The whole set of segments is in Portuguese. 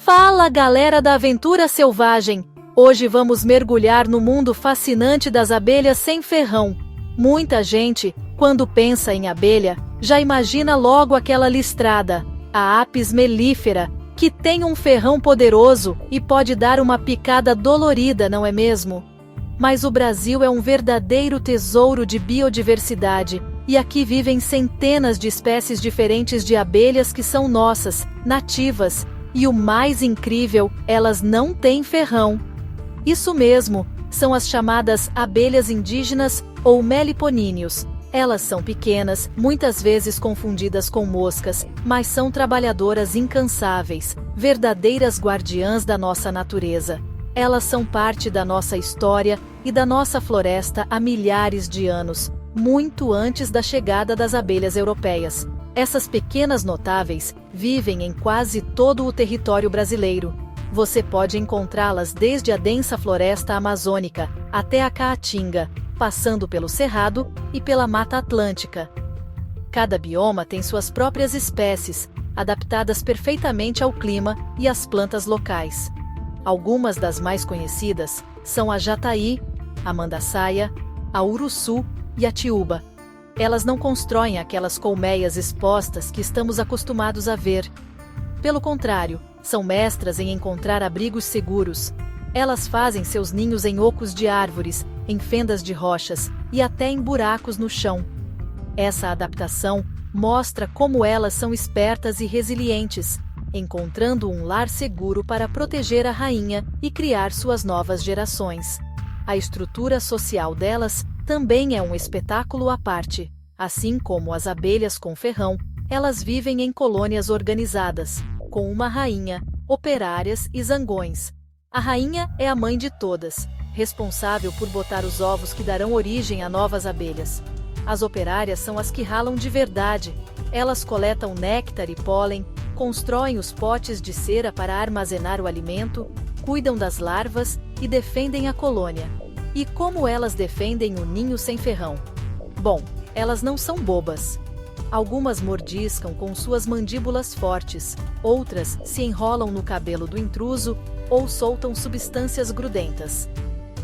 Fala, galera da Aventura Selvagem! Hoje vamos mergulhar no mundo fascinante das abelhas sem ferrão. Muita gente, quando pensa em abelha, já imagina logo aquela listrada, a Apis mellifera, que tem um ferrão poderoso e pode dar uma picada dolorida, não é mesmo? Mas o Brasil é um verdadeiro tesouro de biodiversidade, e aqui vivem centenas de espécies diferentes de abelhas que são nossas, nativas, e o mais incrível, elas não têm ferrão. Isso mesmo, são as chamadas abelhas indígenas ou meliponíneos. Elas são pequenas, muitas vezes confundidas com moscas, mas são trabalhadoras incansáveis, verdadeiras guardiãs da nossa natureza. Elas são parte da nossa história e da nossa floresta há milhares de anos, muito antes da chegada das abelhas europeias. Essas pequenas notáveis vivem em quase todo o território brasileiro. Você pode encontrá-las desde a densa floresta amazônica até a caatinga, passando pelo cerrado e pela Mata Atlântica. Cada bioma tem suas próprias espécies, adaptadas perfeitamente ao clima e às plantas locais. Algumas das mais conhecidas são a jataí, a mandaçaia, a uruçu e a tiúba. Elas não constroem aquelas colmeias expostas que estamos acostumados a ver. Pelo contrário, são mestras em encontrar abrigos seguros. Elas fazem seus ninhos em ocos de árvores, em fendas de rochas e até em buracos no chão. Essa adaptação mostra como elas são espertas e resilientes, encontrando um lar seguro para proteger a rainha e criar suas novas gerações. A estrutura social delas também é um espetáculo à parte. Assim como as abelhas com ferrão, elas vivem em colônias organizadas, com uma rainha, operárias e zangões. A rainha é a mãe de todas, responsável por botar os ovos que darão origem a novas abelhas. As operárias são as que ralam de verdade. Elas coletam néctar e pólen, constroem os potes de cera para armazenar o alimento, cuidam das larvas e defendem a colônia. E como elas defendem o ninho sem ferrão? Bom, elas não são bobas. Algumas mordiscam com suas mandíbulas fortes, outras se enrolam no cabelo do intruso ou soltam substâncias grudentas.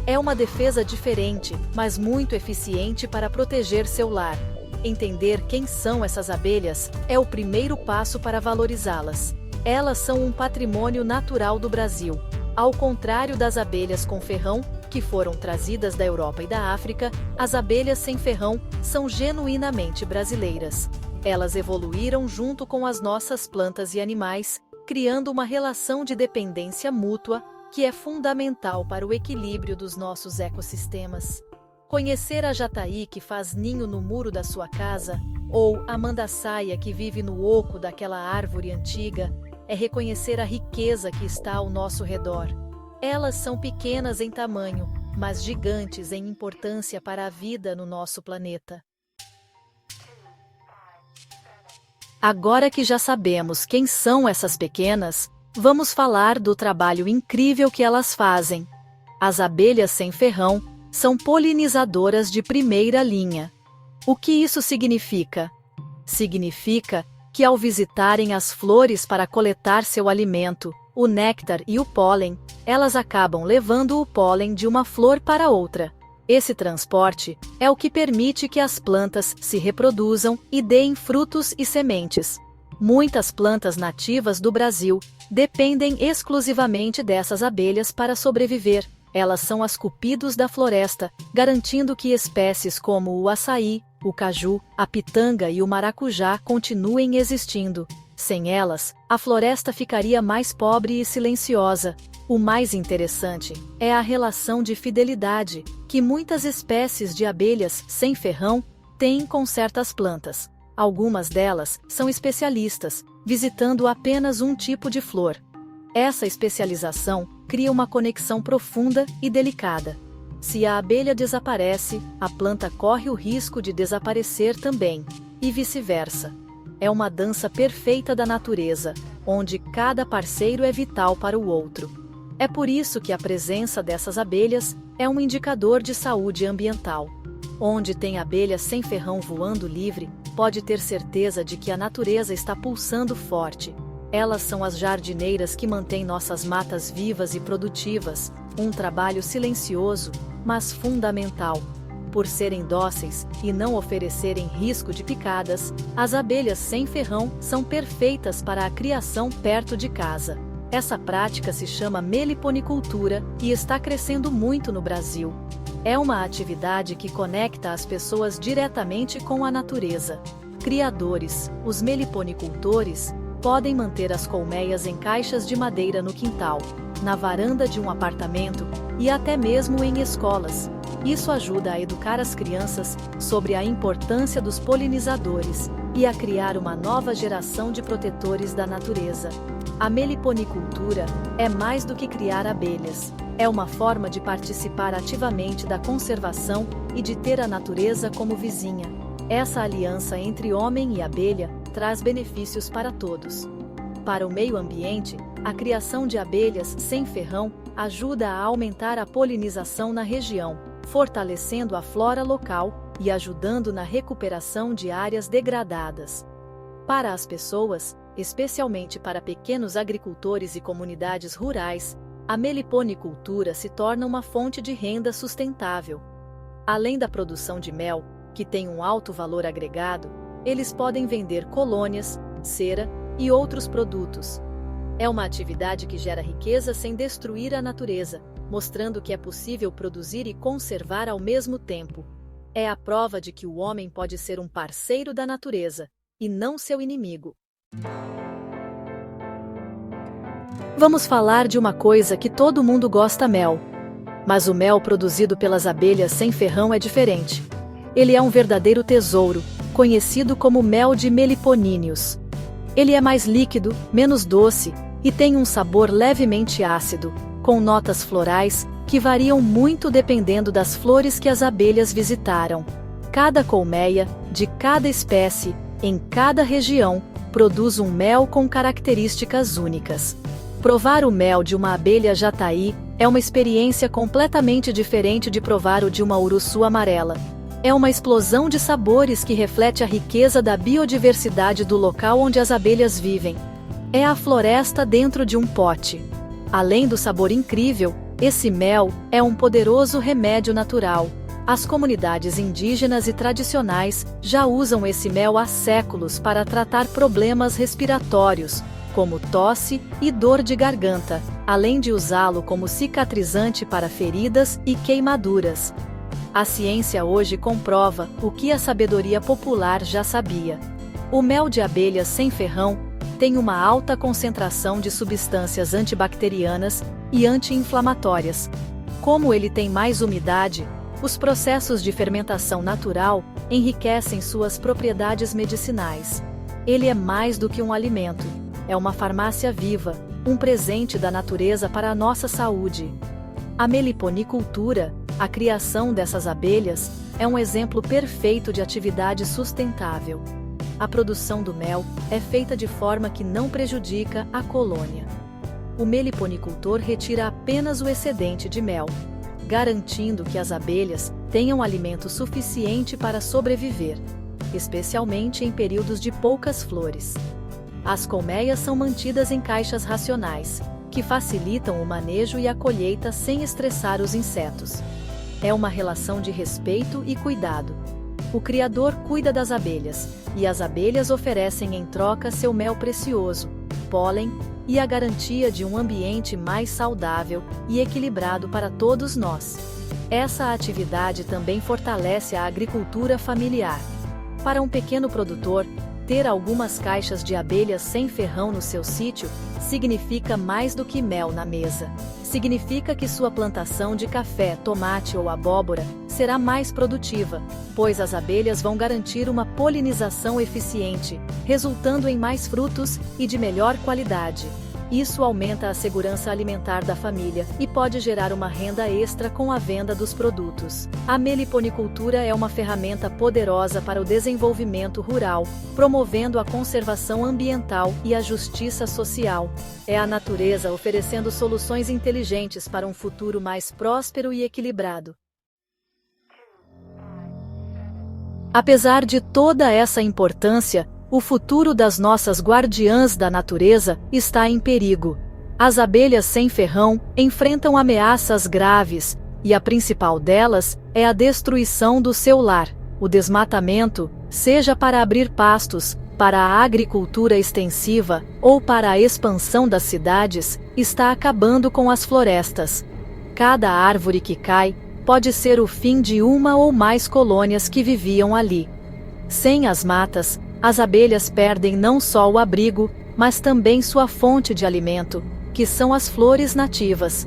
É uma defesa diferente, mas muito eficiente para proteger seu lar. Entender quem são essas abelhas é o primeiro passo para valorizá-las. Elas são um patrimônio natural do Brasil. Ao contrário das abelhas com ferrão, que foram trazidas da Europa e da África, as abelhas sem ferrão são genuinamente brasileiras. Elas evoluíram junto com as nossas plantas e animais, criando uma relação de dependência mútua que é fundamental para o equilíbrio dos nossos ecossistemas. Conhecer a jataí que faz ninho no muro da sua casa, ou a mandaçaia que vive no oco daquela árvore antiga, é reconhecer a riqueza que está ao nosso redor. Elas são pequenas em tamanho, mas gigantes em importância para a vida no nosso planeta. Agora que já sabemos quem são essas pequenas, vamos falar do trabalho incrível que elas fazem. As abelhas sem ferrão são polinizadoras de primeira linha. O que isso significa? Significa que ao visitarem as flores para coletar seu alimento, o néctar e o pólen, elas acabam levando o pólen de uma flor para outra. Esse transporte é o que permite que as plantas se reproduzam e deem frutos e sementes. Muitas plantas nativas do Brasil dependem exclusivamente dessas abelhas para sobreviver. Elas são as cupidos da floresta, garantindo que espécies como o açaí, o caju, a pitanga e o maracujá continuem existindo. Sem elas, a floresta ficaria mais pobre e silenciosa. O mais interessante é a relação de fidelidade que muitas espécies de abelhas sem ferrão têm com certas plantas. Algumas delas são especialistas, visitando apenas um tipo de flor. Essa especialização cria uma conexão profunda e delicada. Se a abelha desaparece, a planta corre o risco de desaparecer também, e vice-versa. É uma dança perfeita da natureza, onde cada parceiro é vital para o outro. É por isso que a presença dessas abelhas é um indicador de saúde ambiental. Onde tem abelhas sem ferrão voando livre, pode ter certeza de que a natureza está pulsando forte. Elas são as jardineiras que mantêm nossas matas vivas e produtivas, um trabalho silencioso, mas fundamental. Por serem dóceis e não oferecerem risco de picadas, as abelhas sem ferrão são perfeitas para a criação perto de casa. Essa prática se chama meliponicultura e está crescendo muito no Brasil. É uma atividade que conecta as pessoas diretamente com a natureza. Criadores, os meliponicultores, podem manter as colmeias em caixas de madeira no quintal, na varanda de um apartamento e até mesmo em escolas. Isso ajuda a educar as crianças sobre a importância dos polinizadores e a criar uma nova geração de protetores da natureza. A meliponicultura é mais do que criar abelhas. É uma forma de participar ativamente da conservação e de ter a natureza como vizinha. Essa aliança entre homem e abelha traz benefícios para todos. Para o meio ambiente, a criação de abelhas sem ferrão ajuda a aumentar a polinização na região, fortalecendo a flora local e ajudando na recuperação de áreas degradadas. Para as pessoas, especialmente para pequenos agricultores e comunidades rurais, a meliponicultura se torna uma fonte de renda sustentável. Além da produção de mel, que tem um alto valor agregado, eles podem vender colônias, cera e outros produtos. É uma atividade que gera riqueza sem destruir a natureza, mostrando que é possível produzir e conservar ao mesmo tempo. É a prova de que o homem pode ser um parceiro da natureza, e não seu inimigo. Vamos falar de uma coisa que todo mundo gosta: mel. Mas o mel produzido pelas abelhas sem ferrão é diferente. Ele é um verdadeiro tesouro, conhecido como mel de meliponíneos. Ele é mais líquido, menos doce, e tem um sabor levemente ácido, com notas florais, que variam muito dependendo das flores que as abelhas visitaram. Cada colmeia, de cada espécie, em cada região, produz um mel com características únicas. Provar o mel de uma abelha jataí é uma experiência completamente diferente de provar o de uma uruçu amarela. É uma explosão de sabores que reflete a riqueza da biodiversidade do local onde as abelhas vivem. É a floresta dentro de um pote. Além do sabor incrível, esse mel é um poderoso remédio natural. As comunidades indígenas e tradicionais já usam esse mel há séculos para tratar problemas respiratórios, como tosse e dor de garganta, além de usá-lo como cicatrizante para feridas e queimaduras. A ciência hoje comprova o que a sabedoria popular já sabia. O mel de abelhas sem ferrão tem uma alta concentração de substâncias antibacterianas e anti-inflamatórias. Como ele tem mais umidade, os processos de fermentação natural enriquecem suas propriedades medicinais. Ele é mais do que um alimento, é uma farmácia viva, um presente da natureza para a nossa saúde. A meliponicultura, a criação dessas abelhas, é um exemplo perfeito de atividade sustentável. A produção do mel é feita de forma que não prejudica a colônia. O meliponicultor retira apenas o excedente de mel, garantindo que as abelhas tenham alimento suficiente para sobreviver, especialmente em períodos de poucas flores. As colmeias são mantidas em caixas racionais, que facilitam o manejo e a colheita sem estressar os insetos. É uma relação de respeito e cuidado. O criador cuida das abelhas, e as abelhas oferecem em troca seu mel precioso, pólen e a garantia de um ambiente mais saudável e equilibrado para todos nós. Essa atividade também fortalece a agricultura familiar. Para um pequeno produtor, ter algumas caixas de abelhas sem ferrão no seu sítio significa mais do que mel na mesa. Significa que sua plantação de café, tomate ou abóbora será mais produtiva, pois as abelhas vão garantir uma polinização eficiente, resultando em mais frutos e de melhor qualidade. Isso aumenta a segurança alimentar da família e pode gerar uma renda extra com a venda dos produtos. A meliponicultura é uma ferramenta poderosa para o desenvolvimento rural, promovendo a conservação ambiental e a justiça social. É a natureza oferecendo soluções inteligentes para um futuro mais próspero e equilibrado. Apesar de toda essa importância, O futuro das nossas guardiãs da natureza está em perigo. As abelhas sem ferrão enfrentam ameaças graves, e a principal delas é a destruição do seu lar. O desmatamento, seja para abrir pastos, para a agricultura extensiva ou para a expansão das cidades, está acabando com as florestas. Cada árvore que cai pode ser o fim de uma ou mais colônias que viviam ali. Sem as matas, as abelhas perdem não só o abrigo, mas também sua fonte de alimento, que são as flores nativas.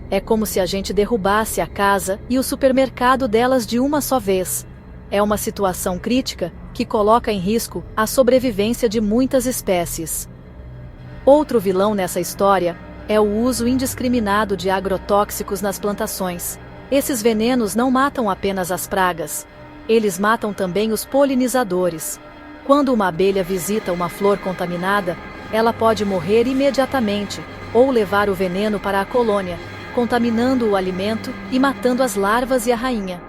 É como se a gente derrubasse a casa e o supermercado delas de uma só vez. É uma situação crítica que coloca em risco a sobrevivência de muitas espécies. Outro vilão nessa história é o uso indiscriminado de agrotóxicos nas plantações. Esses venenos não matam apenas as pragas. Eles matam também os polinizadores. Quando uma abelha visita uma flor contaminada, ela pode morrer imediatamente, ou levar o veneno para a colônia, contaminando o alimento e matando as larvas e a rainha.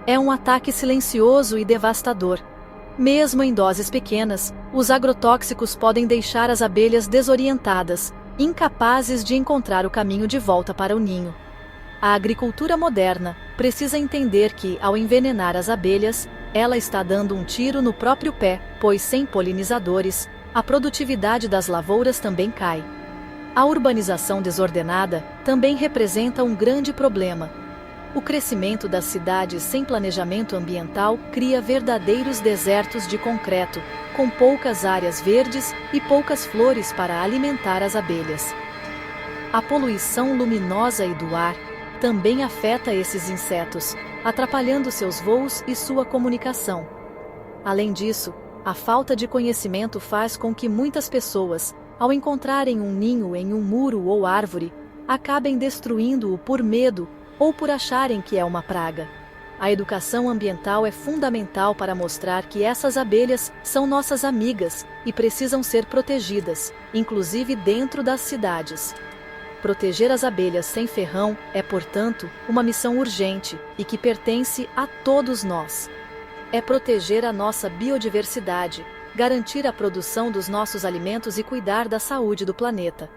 É um ataque silencioso e devastador. Mesmo em doses pequenas, os agrotóxicos podem deixar as abelhas desorientadas, incapazes de encontrar o caminho de volta para o ninho. A agricultura moderna precisa entender que, ao envenenar as abelhas, ela está dando um tiro no próprio pé, pois sem polinizadores, a produtividade das lavouras também cai. A urbanização desordenada também representa um grande problema. O crescimento das cidades sem planejamento ambiental cria verdadeiros desertos de concreto, com poucas áreas verdes e poucas flores para alimentar as abelhas. A poluição luminosa e do ar também afeta esses insetos, atrapalhando seus voos e sua comunicação. Além disso, a falta de conhecimento faz com que muitas pessoas, ao encontrarem um ninho em um muro ou árvore, acabem destruindo-o por medo ou por acharem que é uma praga. A educação ambiental é fundamental para mostrar que essas abelhas são nossas amigas e precisam ser protegidas, inclusive dentro das cidades. Proteger as abelhas sem ferrão é, portanto, uma missão urgente e que pertence a todos nós. É proteger a nossa biodiversidade, garantir a produção dos nossos alimentos e cuidar da saúde do planeta.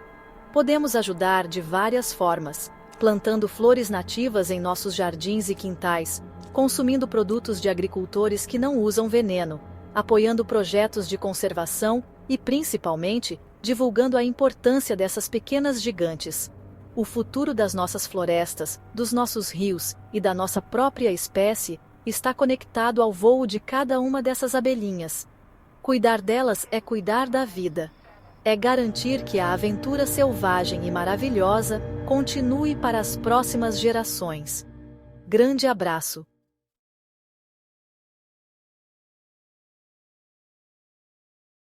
Podemos ajudar de várias formas: plantando flores nativas em nossos jardins e quintais, consumindo produtos de agricultores que não usam veneno, apoiando projetos de conservação e, principalmente, divulgando a importância dessas pequenas gigantes. O futuro das nossas florestas, dos nossos rios e da nossa própria espécie está conectado ao voo de cada uma dessas abelhinhas. Cuidar delas é cuidar da vida. É garantir que a aventura selvagem e maravilhosa continue para as próximas gerações. Grande abraço!